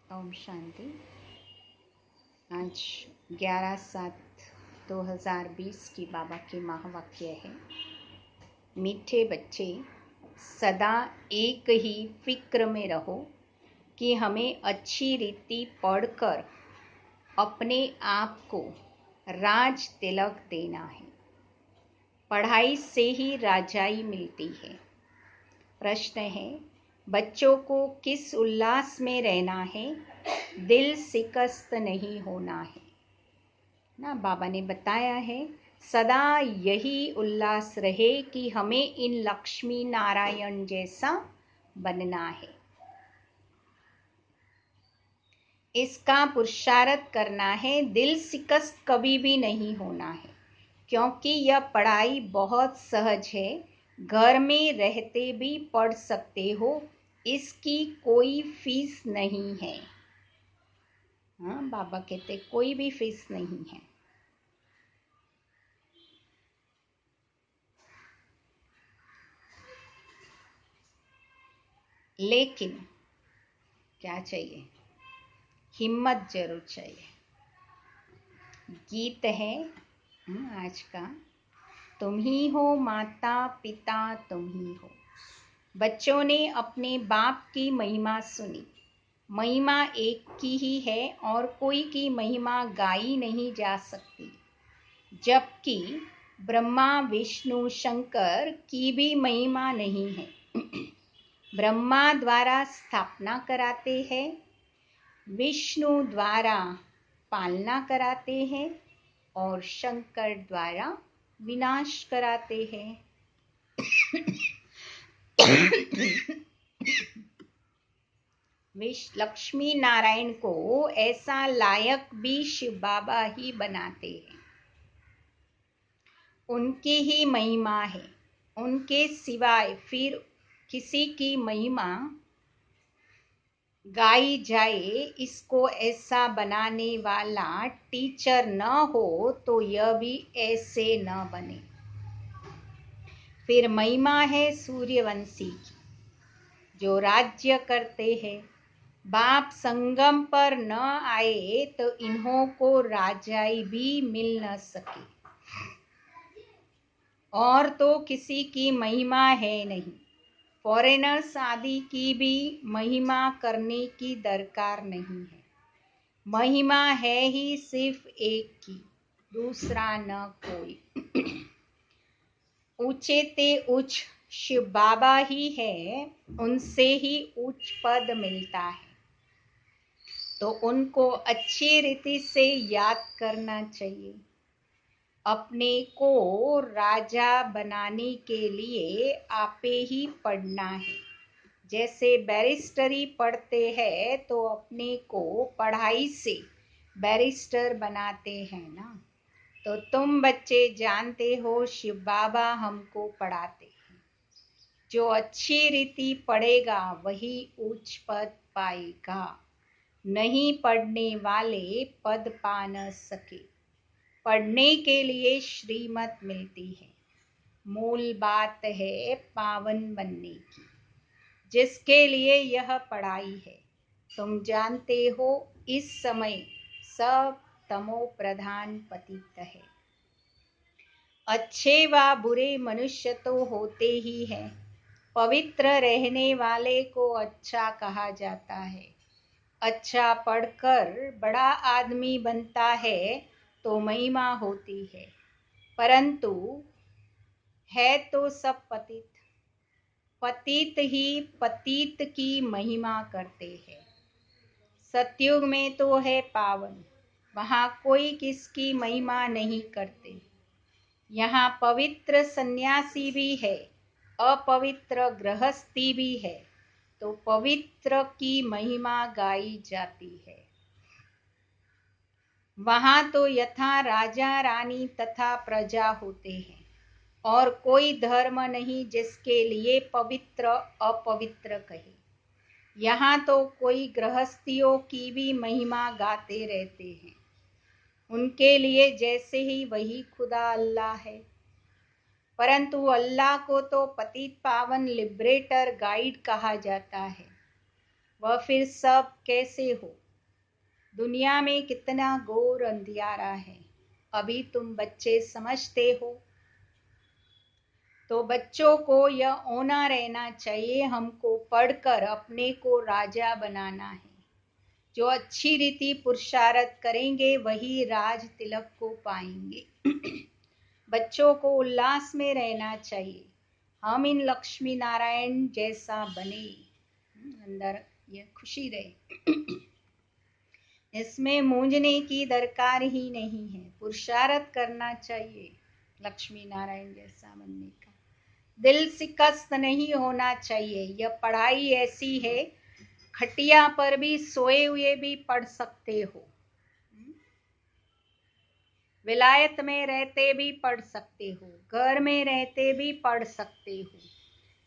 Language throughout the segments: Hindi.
ओम शांति। आज 11/7/2020 की बाबा की महावाक्य है, मीठे बच्चे सदा एक ही फिक्र में रहो कि हमें अच्छी रीति पढ़कर अपने आप को राज तिलक देना है। पढ़ाई से ही राजाई मिलती है। प्रश्न है, बच्चों को किस उल्लास में रहना है? दिल शिकस्त नहीं होना है ना। बाबा ने बताया है सदा यही उल्लास रहे कि हमें इन लक्ष्मी नारायण जैसा बनना है। इसका पुरुषार्थ करना है। दिल शिकस्त कभी भी नहीं होना है, क्योंकि यह पढ़ाई बहुत सहज है। घर में रहते भी पढ़ सकते हो, इसकी कोई फीस नहीं है। हाँ, बाबा कहते कोई भी फीस नहीं है। लेकिन क्या चाहिए? हिम्मत जरूर चाहिए। गीत है आज का, तुम ही हो माता पिता तुम ही हो। बच्चों ने अपने बाप की महिमा सुनी। महिमा एक की ही है और कोई की महिमा गाई नहीं जा सकती, जबकि ब्रह्मा विष्णु शंकर की भी महिमा नहीं है। ब्रह्मा द्वारा स्थापना कराते हैं, विष्णु द्वारा पालना कराते हैं और शंकर द्वारा विनाश कराते हैं। लक्ष्मी नारायण को ऐसा लायक भी शिव बाबा ही बनाते हैं। उनकी ही महिमा है, उनके सिवाय फिर किसी की महिमा गाई जाए। इसको ऐसा बनाने वाला टीचर न हो तो यह भी ऐसे न बने। फिर महिमा है सूर्यवंशी की, जो राज्य करते हैं। बाप संगम पर न आए तो इन्हों को राजाई भी मिल न सके, और तो किसी की महिमा है नहीं। फॉरेनर्स आदि की भी महिमा करने की दरकार नहीं है। महिमा है ही सिर्फ एक की, दूसरा न कोई। ऊंचे ते उच्च शिव बाबा ही है, उनसे ही उच्च पद मिलता है। तो उनको अच्छी रीति से याद करना चाहिए। अपने को राजा बनाने के लिए आपे ही पढ़ना है। जैसे बैरिस्टरी पढ़ते हैं तो अपने को पढ़ाई से बैरिस्टर बनाते हैं ना। तो तुम बच्चे जानते हो शिव बाबा हमको पढ़ाते हैं। जो अच्छी रीति पढ़ेगा वही उच्च पद पाएगा। नहीं पढ़ने वाले पद पा न सके। पढ़ने के लिए श्रीमत मिलती है। मूल बात है पावन बनने की, जिसके लिए यह पढ़ाई है। तुम जानते हो इस समय सब तमो प्रधान पतित है। अच्छे व बुरे मनुष्य तो होते ही हैं। पवित्र रहने वाले को अच्छा कहा जाता है। अच्छा पढ़कर बड़ा आदमी बनता है तो महिमा होती है, परंतु है तो सब पतित। पतित ही पतित की महिमा करते हैं। सतयुग में तो है पावन, वहाँ कोई किसकी महिमा नहीं करते। यहाँ पवित्र सन्यासी भी है, अपवित्र गृहस्थी भी है, तो पवित्र की महिमा गाई जाती है। वहाँ तो यथा राजा रानी तथा प्रजा होते हैं, और कोई धर्म नहीं जिसके लिए पवित्र अपवित्र कहे। यहाँ तो कोई गृहस्थियों की भी महिमा गाते रहते हैं। उनके लिए जैसे ही वही खुदा अल्लाह है, परंतु अल्लाह को तो पतित पावन लिबरेटर गाइड कहा जाता है। वह फिर सब कैसे हो। दुनिया में कितना घोर अंधियारा है। अभी तुम बच्चे समझते हो। तो बच्चों को यह होना रहना चाहिए, हमको पढ़कर अपने को राजा बनाना है। जो अच्छी रीति पुरुषार्थ करेंगे वही राज तिलक को पाएंगे। बच्चों को उल्लास में रहना चाहिए। हम इन लक्ष्मी नारायण जैसा बने, अंदर ये खुशी रहे। इसमें मूंझने की दरकार ही नहीं है। पुरुषार्थ करना चाहिए लक्ष्मी नारायण जैसा बनने का। दिल शिकस्त नहीं होना चाहिए। यह पढ़ाई ऐसी है, खटिया पर भी सोए हुए भी पढ़ सकते हो, विलायत में रहते भी पढ़ सकते हो, घर में रहते भी पढ़ सकते हो।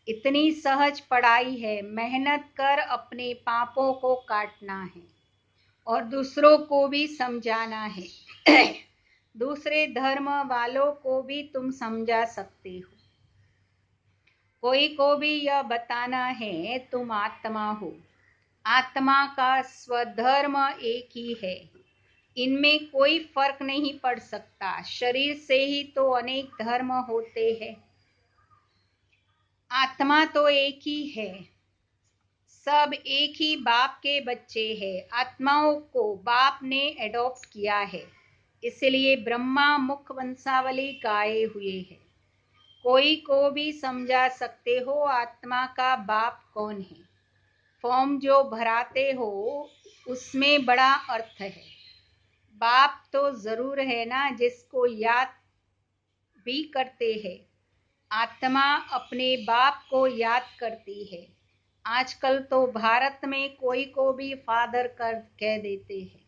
इतनी सहज पढ़ाई है। मेहनत कर अपने पापों को काटना है और दूसरों को भी समझाना है। दूसरे धर्म वालों को भी तुम समझा सकते हो। कोई को भी यह बताना है तुम आत्मा हो। आत्मा का स्वधर्म एक ही है। इनमें कोई फर्क नहीं पड़ सकता। शरीर से ही तो अनेक धर्म होते हैं। आत्मा तो एक ही है। सब एक ही बाप के बच्चे हैं। आत्माओं को बाप ने एडॉप्ट किया है, इसलिए ब्रह्मा मुख वंशावली गाए हुए है। कोई को भी समझा सकते हो आत्मा का बाप कौन है। फॉर्म जो भराते हो उसमें बड़ा अर्थ है। बाप तो जरूर है ना, जिसको याद भी करते हैं। आत्मा अपने बाप को याद करती है। आजकल तो भारत में कोई को भी फादर कर कह देते हैं,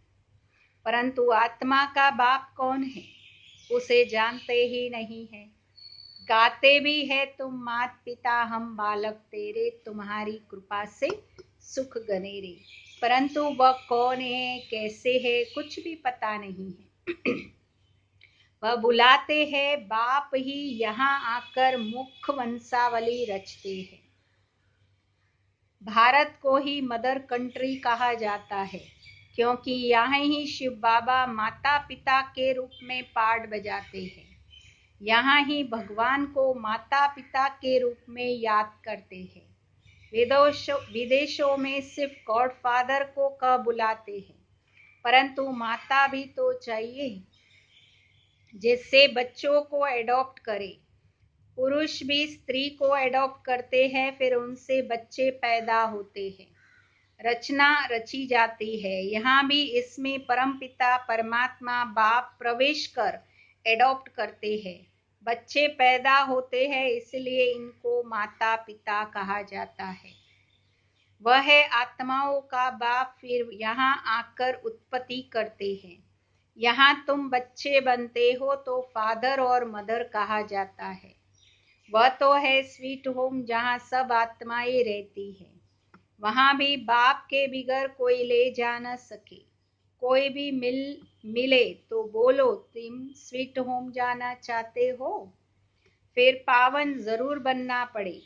परंतु आत्मा का बाप कौन है उसे जानते ही नहीं है। गाते भी है तुम मात पिता हम बालक तेरे, तुम्हारी कृपा से सुख गनेरे, परंतु वह कौन है कैसे है कुछ भी पता नहीं है। वह बुलाते हैं बाप ही यहाँ आकर मुख वंशावली रचते हैं। भारत को ही मदर कंट्री कहा जाता है, क्योंकि यहाँ ही शिव बाबा माता पिता के रूप में पार्ट बजाते हैं। यहाँ ही भगवान को माता पिता के रूप में याद करते हैं। विदेशों में सिर्फ गॉड फादर को कह बुलाते हैं, परंतु माता भी तो चाहिए जिससे बच्चों को एडॉप्ट करे। पुरुष भी स्त्री को एडॉप्ट करते हैं, फिर उनसे बच्चे पैदा होते हैं, रचना रची जाती है। यहाँ भी इसमें परमपिता परमात्मा बाप प्रवेश कर एडॉप्ट करते हैं। बच्चे पैदा होते हैं, इसलिए इनको माता पिता कहा जाता है। वह है आत्माओं का बाप, फिर यहाँ आकर उत्पत्ति करते हैं। यहाँ तुम बच्चे बनते हो तो फादर और मदर कहा जाता है। वह तो है स्वीट होम जहाँ सब आत्माएं रहती है। वहाँ भी बाप के बिगर कोई ले जा न सके। कोई भी मिले तो बोलो तुम स्वीट होम जाना चाहते हो, फिर पावन जरूर बनना पड़े।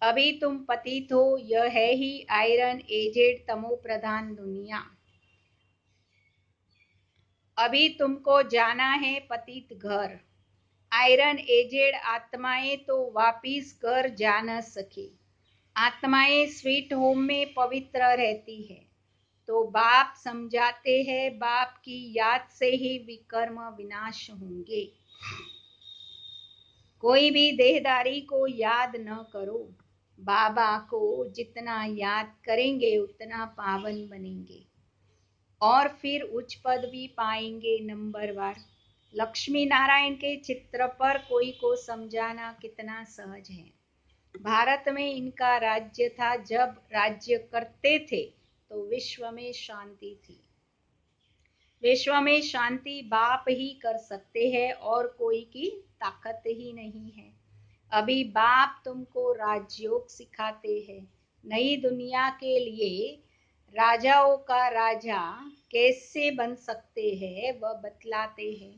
अभी तुम पतित हो, यह है ही आयरन एजेड तमो प्रधान दुनिया। अभी तुमको जाना है पतित घर। आयरन एजेड आत्माएं तो वापिस घर जा न सके। आत्माएं स्वीट होम में पवित्र रहती है। तो बाप समझाते हैं बाप की याद से ही विकर्म विनाश होंगे। कोई भी देहदारी को याद न करो। बाबा को जितना याद करेंगे उतना पावन बनेंगे और फिर उच्च पद भी पाएंगे नंबरवार। लक्ष्मी नारायण के चित्र पर कोई को समझाना कितना सहज है। भारत में इनका राज्य था। जब राज्य करते थे तो विश्व में शांति थी। विश्व में शांति बाप ही कर सकते हैं और कोई की ताकत ही नहीं है। अभी बाप तुमको राजयोग सिखाते हैं। नई दुनिया के लिए राजाओं का राजा कैसे बन सकते हैं वह बतलाते हैं।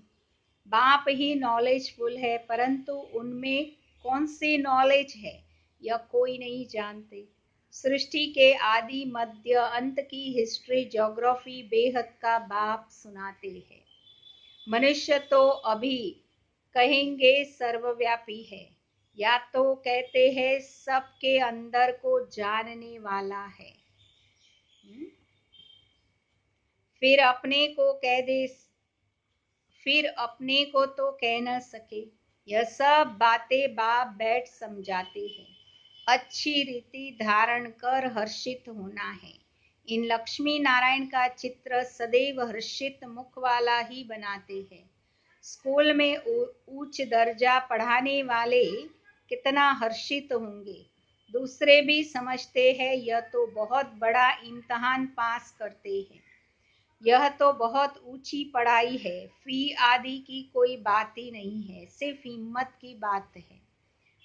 बाप ही नॉलेजफुल है, परंतु उनमें कौन सी नॉलेज है यह कोई नहीं जानते। सृष्टि के आदि मध्य अंत की हिस्ट्री ज्योग्राफी बेहद का बाप सुनाते हैं। मनुष्य तो अभी कहेंगे सर्वव्यापी है, या तो कहते हैं सबके अंदर को जानने वाला है। फिर अपने को कह दे, फिर अपने को तो कह न सके। यह सब बातें बाप बैठ समझाते हैं। अच्छी रीति धारण कर हर्षित होना है। इन लक्ष्मी नारायण का चित्र सदैव हर्षित मुख वाला ही बनाते हैं। स्कूल में उच्च दर्जा पढ़ाने वाले कितना हर्षित होंगे। दूसरे भी समझते हैं यह तो बहुत बड़ा इम्तहान पास करते हैं, यह तो बहुत ऊंची पढ़ाई है। फी आदि की कोई बात ही नहीं है, सिर्फ हिम्मत की बात है।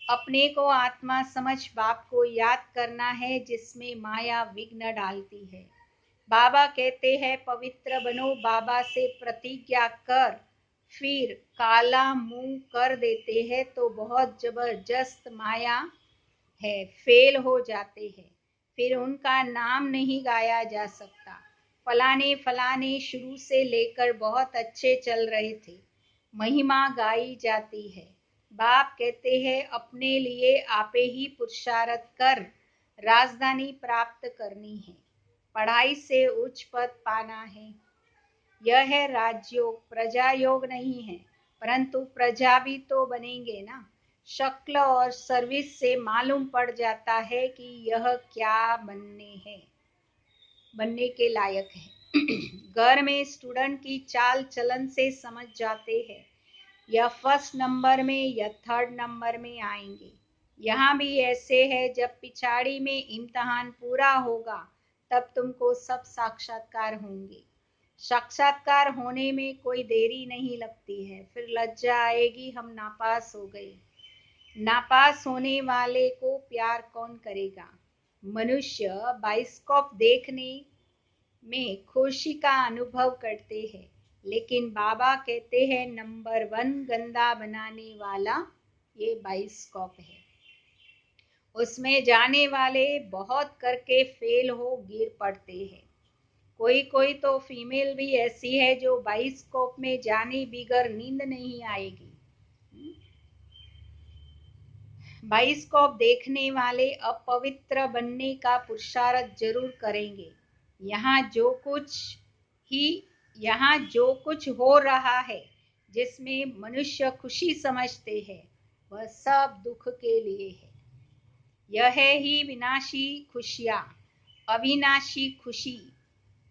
अपने को आत्मा समझ बाप को याद करना है, जिसमें माया विघ्न डालती है। बाबा कहते हैं पवित्र बनो, बाबा से प्रतिज्ञा कर, फिर काला मुंह कर देते हैं तो बहुत जबरदस्त माया है, फेल हो जाते हैं। फिर उनका नाम नहीं गाया जा सकता। फलाने फलाने शुरू से लेकर बहुत अच्छे चल रहे थे, महिमा गाई जाती है। बाप कहते हैं अपने लिए आपे ही पुरुषार्थ कर राजधानी प्राप्त करनी है, पढ़ाई से उच्च पद पाना है। यह है राजयोग, प्रजा योग नहीं है, परंतु प्रजा भी तो बनेंगे ना। शक्ल और सर्विस से मालूम पड़ जाता है कि यह क्या बनने के लायक है। घर में स्टूडेंट की चाल चलन से समझ जाते हैं या फर्स्ट नंबर में या थर्ड नंबर में आएंगे। यहाँ भी ऐसे है, जब पिछाड़ी में इम्तहान पूरा होगा तब तुमको सब साक्षात्कार होंगे। साक्षात्कार होने में कोई देरी नहीं लगती है। फिर लज्जा आएगी हम नापास हो गए। नापास होने वाले को प्यार कौन करेगा। मनुष्य बाइस्कोप देखने में खुशी का अनुभव करते हैं, लेकिन बाबा कहते हैं नंबर 1 गंदा बनाने वाला ये बाइस्कोप है। उसमें जाने वाले बहुत करके फेल हो गिर पड़ते हैं। कोई कोई तो फीमेल भी ऐसी है जो बाइस्कोप में जाने बिगर नींद नहीं आएगी। बाइस्कोप देखने वाले अपवित्र बनने का पुरुषार्थ जरूर करेंगे। यहाँ जो कुछ हो रहा है, जिसमें मनुष्य खुशी समझते हैं, वह सब दुख के लिए है। यह है ही विनाशी खुशियाँ, अविनाशी खुशी।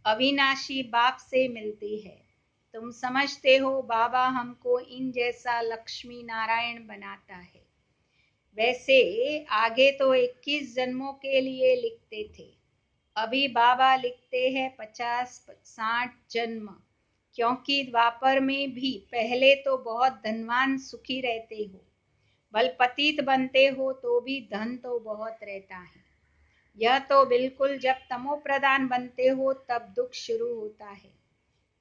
अविनाशी बाप से मिलती है। तुम समझते हो बाबा हमको इन जैसा लक्ष्मी नारायण बनाता है। वैसे आगे तो 21 जन्मों के लिए लिखते थे, अभी बाबा लिखते हैं 50-60 जन्म, क्योंकि द्वापर में भी पहले तो बहुत धनवान सुखी रहते हो, बलपतित बनते हो तो भी धन तो बहुत रहता है। यह तो बिल्कुल जब तमो प्रधान बनते हो तब दुख शुरू होता है।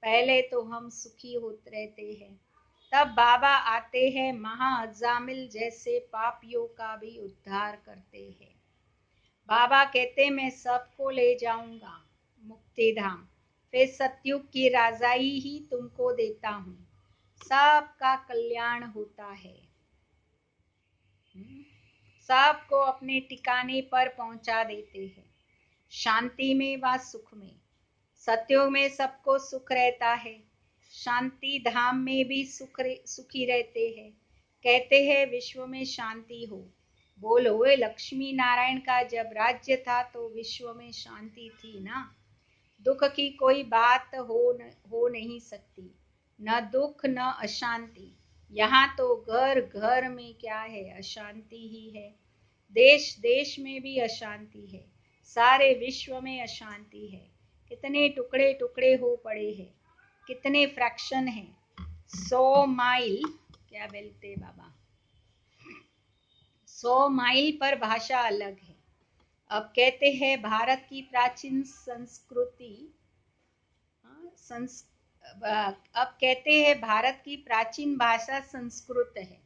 पहले तो हम सुखी होते रहते हैं, तब बाबा आते हैं, महाअजामिल जैसे पापियों का भी उद्धार करते हैं। बाबा कहते मैं सबको ले जाऊंगा मुक्ति धाम, फिर सतयुग की राजाई ही तुमको देता हूँ, सबका कल्याण होता है। सबको अपने ठिकाने पर पहुंचा देते हैं, शांति में व सुख में। सतयुग में सबको सुख रहता है, शांति धाम में भी सुखी रहते हैं। कहते हैं विश्व में शांति हो। बोलो वे लक्ष्मी नारायण का जब राज्य था तो विश्व में शांति थी ना। दुख की कोई बात हो नहीं सकती, न दुख न अशांति। यहाँ तो घर घर में क्या है, अशांति ही है। देश देश में भी अशांति है, सारे विश्व में अशांति है। कितने टुकड़े टुकड़े हो पड़े हैं, कितने फ्रैक्शन हैं। 100 माइल क्या बोलते बाबा, 100 माइल पर भाषा अलग है। अब कहते हैं भारत की प्राचीन संस्कृति अब कहते हैं भारत की प्राचीन भाषा संस्कृत है।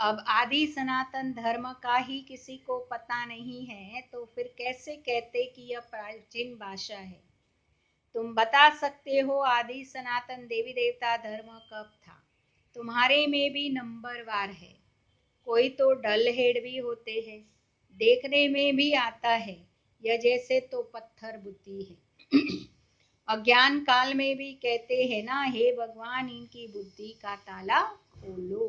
अब आदि सनातन धर्म का ही किसी को पता नहीं है तो फिर कैसे कहते कि यह प्राचीन भाषा है। तुम बता सकते हो आदि सनातन देवी देवता धर्म कब था? तुम्हारे में भी नंबरवार है। कोई तो डल हेड भी होते हैं, देखने में भी आता है यह जैसे तो पत्थर बुद्धि है। अज्ञान काल में भी कहते हैं ना, हे भगवान इनकी बुद्धि का ताला खोलो।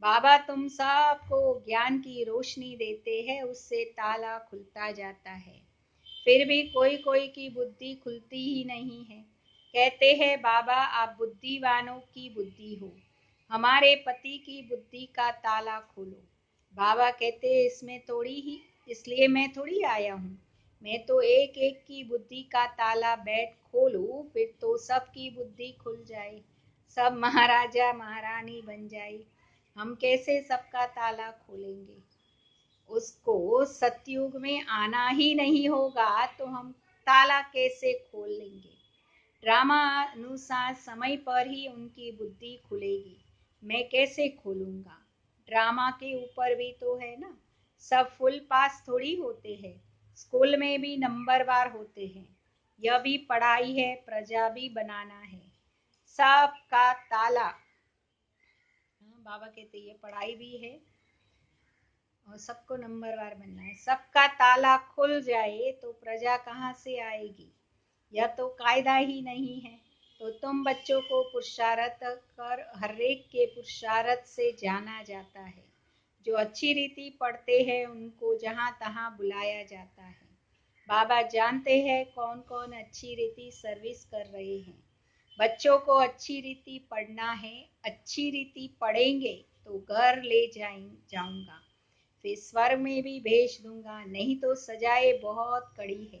बाबा तुम सबको ज्ञान की रोशनी देते हैं, उससे ताला खुलता जाता है। फिर भी कोई कोई की बुद्धि खुलती ही नहीं है। कहते हैं बाबा आप बुद्धिवानों की बुद्धि हो, हमारे पति की बुद्धि का ताला खोलो। बाबा कहते इसमें थोड़ी ही, इसलिए मैं थोड़ी आया हूँ। मैं तो एक एक की बुद्धि का ताला बैठ खोलूं, फिर तो सबकी बुद्धि खुल जाए, सब महाराजा महारानी बन जाए। हम कैसे सबका ताला खोलेंगे? उसको सतयुग में आना ही नहीं होगा तो हम ताला कैसे खोल लेंगे? ड्रामा अनुसार समय पर ही उनकी बुद्धि खुलेगी, मैं कैसे खोलूंगा? ड्रामा के ऊपर भी तो है ना, सब फुल पास थोड़ी होते हैं, स्कूल में भी नंबरवार होते हैं। यह भी पढ़ाई है, प्रजा भी बनाना है, सबका ताला। हाँ, बाबा कहते ये पढ़ाई भी है और सबको नंबरवार बनना है। सबका ताला खुल जाए तो प्रजा कहाँ से आएगी? यह तो कायदा ही नहीं है। तो तुम बच्चों को पुरुषार्थ कर हर एक के पुरुषार्थ से जाना जाता है। जो अच्छी रीति पढ़ते हैं उनको जहाँ तहाँ बुलाया जाता है। बाबा जानते हैं कौन कौन अच्छी रीति सर्विस कर रहे हैं। बच्चों को अच्छी रीति पढ़ना है, अच्छी रीति पढ़ेंगे तो घर ले जाऊंगा, फिर स्वर्ग में भी भेज दूंगा, नहीं तो सजाए बहुत कड़ी है,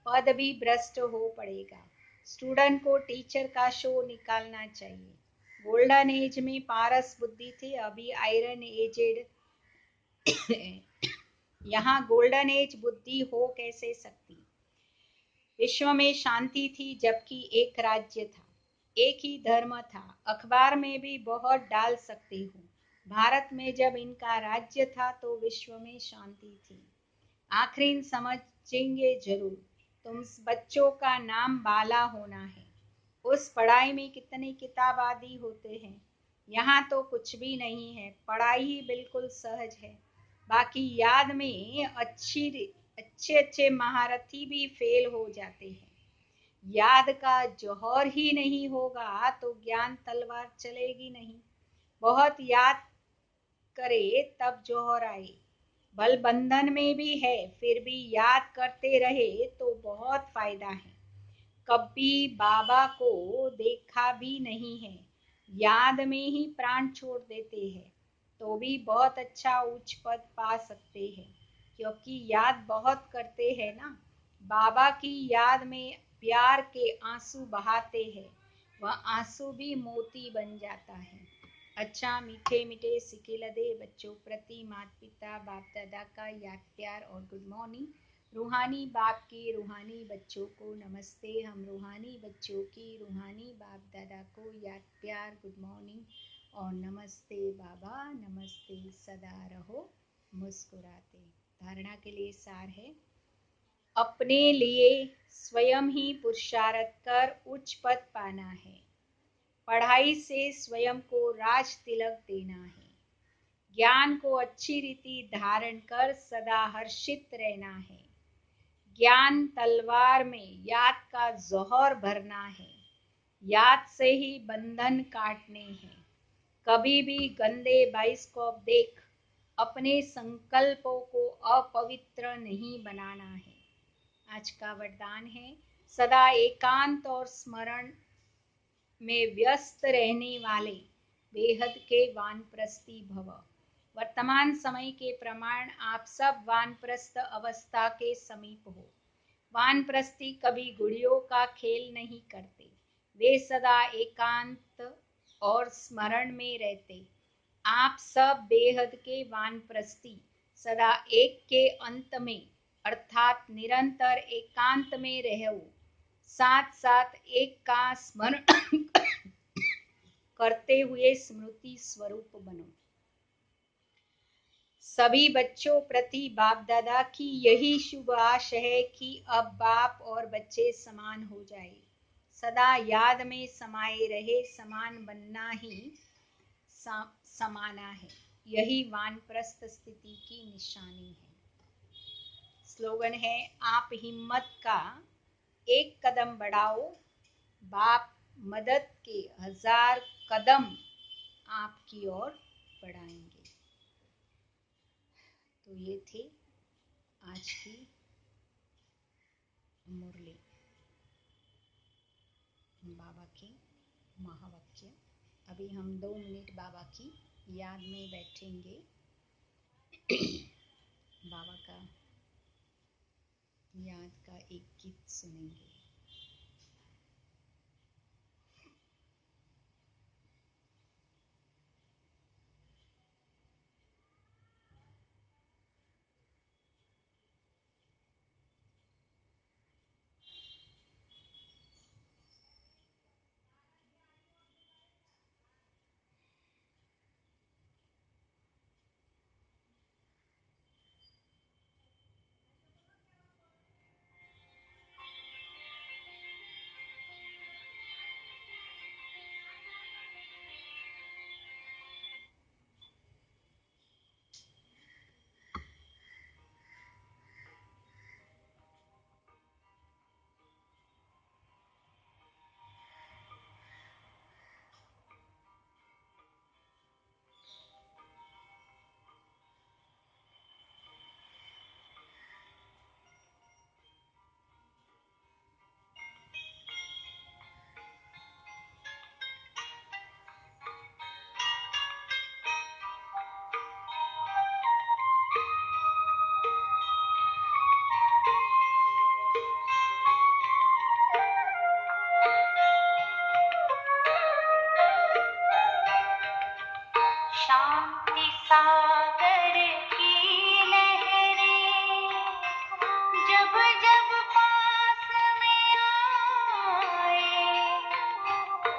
पद भी भ्रष्ट हो पड़ेगा। स्टूडेंट को टीचर का शो निकालना चाहिए। गोल्डन एज में पारस बुद्धि थी, अभी आयरन एजेड यहाँ गोल्डन एज बुद्धि हो कैसे सकती? विश्व में शांति थी जबकि एक राज्य था, एक ही धर्म था। अखबार में भी बहुत डाल सकते हो, भारत में जब इनका राज्य था तो विश्व में शांति थी। आखिर समझेंगे जरूर। तुम बच्चों का नाम बाला होना है। उस पढ़ाई में कितने किताब आदि होते हैं, यहाँ तो कुछ भी नहीं है, पढ़ाई ही बिल्कुल सहज है। बाकी याद में अच्छे अच्छे महारथी भी फेल हो जाते हैं। याद का जौहर ही नहीं होगा तो ज्ञान तलवार चलेगी नहीं। बहुत याद करे तब जौहर आए। बल बंधन में भी है, फिर भी याद करते रहे तो बहुत फायदा है। कभी बाबा को देखा भी नहीं है, याद में ही प्राण छोड़ देते हैं, तो भी बहुत अच्छा उच्च पद पा सकते हैं, क्योंकि याद बहुत करते हैं ना। बाबा की याद में प्यार के आंसू बहाते हैं, वह आंसू भी मोती बन जाता है। अच्छा मीठे मीठे सिके लदे बच्चों प्रति माता पिता बाप दादा का याद प्यार और गुड मॉर्निंग। रूहानी बाप के रूहानी बच्चों को नमस्ते। हम रूहानी बच्चों की रूहानी बाप दादा को याद प्यार गुड मॉर्निंग और नमस्ते बाबा, नमस्ते, सदा रहो मुस्कुराते। धारणा के लिए सार है, अपने लिए स्वयं ही पुरुषार्थ कर उच्च पद पाना है। पढ़ाई से स्वयं को राज तिलक देना है। ज्ञान को अच्छी रीति धारण कर सदा हर्षित रहना है। ज्ञान तलवार में याद का जौहर भरना है। याद से ही बंधन काटने हैं। कभी भी गंदे बाइस्कोप देख अपने संकल्पों को अपवित्र नहीं बनाना है। आज का वरदान है, सदा एकांत और स्मरण में व्यस्त रहने वाले बेहद के वानप्रस्थी भव। वर्तमान समय के प्रमाण आप सब वानप्रस्थ अवस्था के समीप हो। वानप्रस्थी कभी गुड़ियों का खेल नहीं करते, वे सदा एकांत और स्मरण में रहते। आप सब बेहद के वानप्रस्थी सदा एक के अंत में अर्थात निरंतर एकांत में रहो, साथ साथ एक का स्मरण करते हुए स्मृति स्वरूप बनो। सभी बच्चों प्रति बाप दादा की यही शुभ आशा है कि अब बाप और बच्चे समान हो जाए, सदा याद में समाये रहे, समान बनना ही समाना है, यही वानप्रस्थ स्थिति की निशानी है। स्लोगन है, आप हिम्मत का एक कदम बढ़ाओ, बाप मदद के 1000 कदम आपकी ओर बढ़ाएंगे। तो ये थी आज की मुरली, बाबा की महावाक्य। अभी हम 2 मिनट बाबा की याद में बैठेंगे, बाबा का याद का एक गीत सुनेंगे। शांति सागर की लहरें जब जब पास में आए,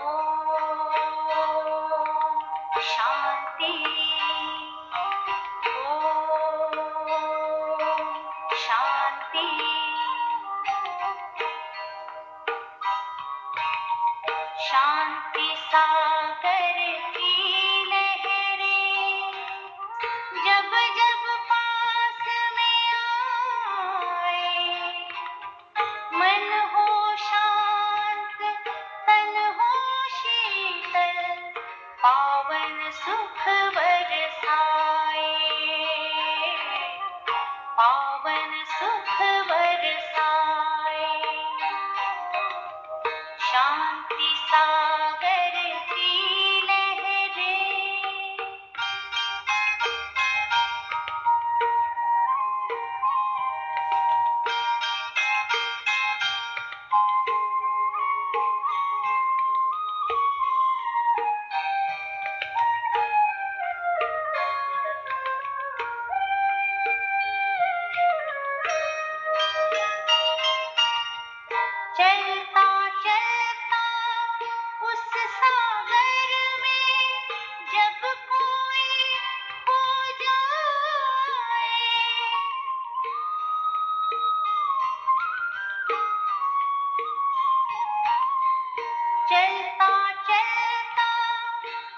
ओ शांति, ओ शांति, शांति सागर की लहरें जब जब पास में आए, मन हो शांत तन हो शीतल, पावन सुख बरसाए, पावन सुख बरसाए, शांति सागर की लहरें। चलता चलता उस सागर में जब कोई खो जाए, चलता चलता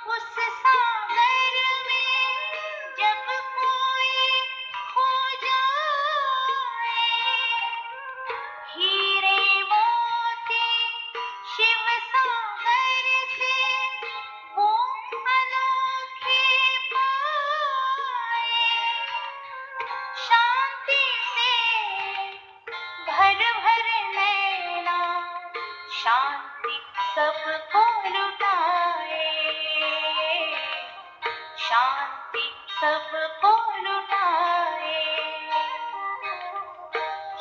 उस सागर में जब कोई खो जाए, हीरे मोती शिव सागर से वो अनोखे पाए, शांति से भर भर नैना, शांति सबको लुटाए, शांति सबको लुटाए,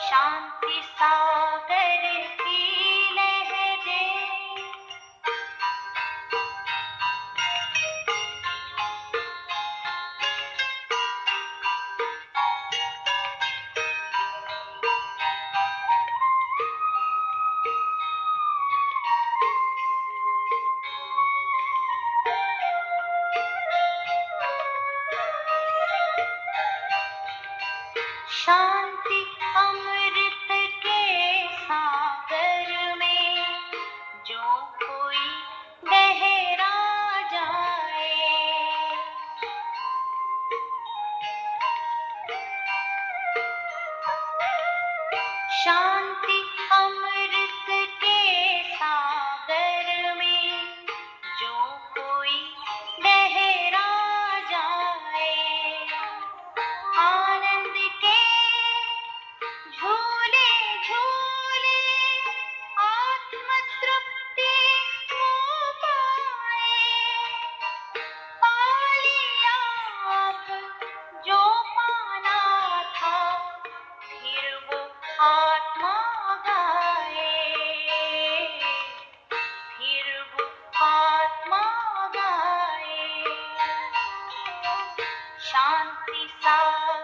शांति सागर की लहरें। शांति अमृत के सागर में जो कोई गहरा जाए। शांति अमृत के सागर में जो कोई गहरा जाए। आनंद के झूले झूले आत्म तृप्ति हो पाए। पा लिया अब जो पाना था फिर वो आत्मा गाए। फिर वो आत्मा गाए। शांति सा